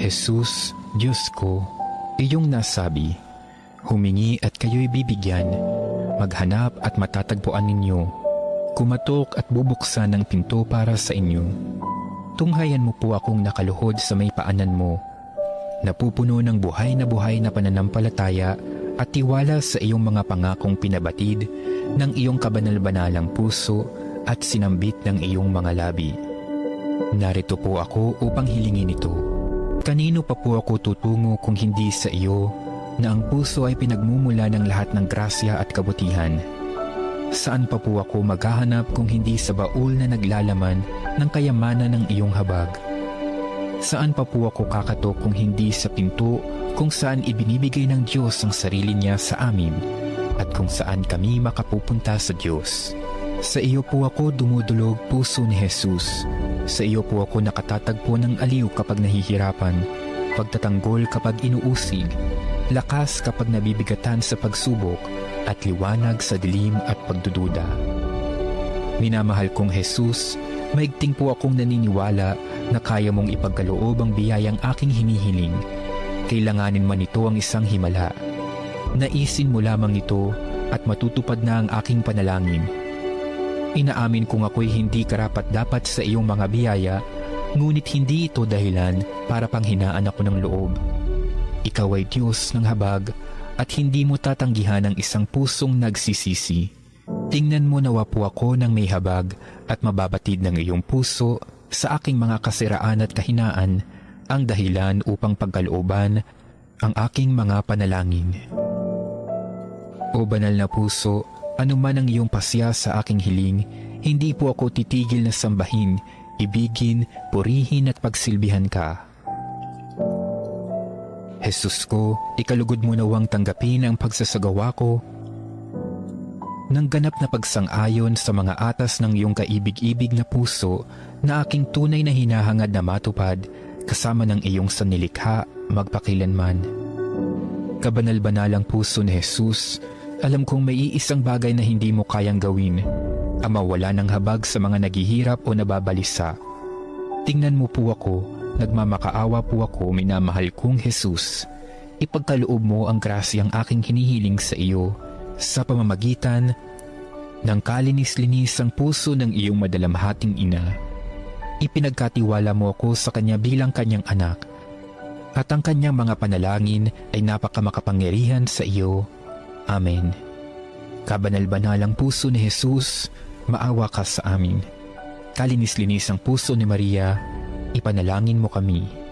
Jesus, Diyos ko, iyong nasabi, humingi at kayo'y bibigyan, maghanap at matatagpuan ninyo, kumatok at bubuksan ng pinto para sa inyo. Tunghayan mo po akong nakaluhod sa may paanan mo, napupuno ng buhay na pananampalataya at tiwala sa iyong mga pangakong pinabatid ng iyong kabanal-banalang puso at sinambit ng iyong mga labi. Narito po ako upang hilingin ito. Kanino pa po ako tutungo kung hindi sa iyo, na ang puso ay pinagmumula ng lahat ng grasya at kabutihan? Saan pa po ako maghahanap kung hindi sa baul na naglalaman ng kayamanan ng iyong habag? Saan pa po ako kakatok kung hindi sa pinto kung saan ibinibigay ng Diyos ang sarili niya sa amin at kung saan kami makapupunta sa Diyos? Sa iyo po ako dumudulog, puso ni Jesus. Sa iyo po ako nakatatagpo ng aliw kapag nahihirapan, pagtatanggol kapag inuusig, lakas kapag nabibigatan sa pagsubok, at liwanag sa dilim at pagdududa. Minamahal kong Jesus, maigting po akong naniniwala na kaya mong ipagkaloob ang biyayang aking hinihiling. Kailanganin man ito ang isang himala. Naisin mo lamang ito at matutupad na ang aking panalangin. Inaamin kong ako'y hindi karapat-dapat sa iyong mga biyaya, ngunit hindi ito dahilan para panghinaan ako ng loob. Ikaw ay Diyos ng habag at hindi mo tatanggihan ang isang pusong nagsisisi. Tingnan mo nawa po ako ng may habag at mababatid ng iyong puso sa aking mga kasiraan at kahinaan ang dahilan upang pagkalooban ang aking mga panalangin. O banal na puso, anuman ang iyong pasya sa aking hiling, hindi po ako titigil na sambahin, ibigin, purihin at pagsilbihan ka. Jesus ko, ikalugod mo nawang tanggapin ang pagsasagawa ko ng ganap na pagsang-ayon sa mga atas ng iyong kaibig-ibig na puso na aking tunay na hinahangad na matupad kasama ng iyong sanlilikha magpakilanman. Kabanal-banalang puso ni Jesus, alam kong may iisang bagay na hindi mo kayang gawin, ang mawala ng habag sa mga naghihirap o nababalisa. Tingnan mo po ako, nagmamakaawa po ako, minamahal kong Jesus. Ipagkaloob mo ang grasyang aking hinihiling sa iyo sa pamamagitan ng kalinis-linis ang puso ng iyong madalamhating ina. Ipinagkatiwala mo ako sa kanya bilang kanyang anak, at ang kanyang mga panalangin ay napakamakapangyarihan sa iyo. Amen. Kabanal-banalang puso ni Jesus, maawa ka sa amin. Kalinis-linis ang puso ni Maria, ipanalangin mo kami.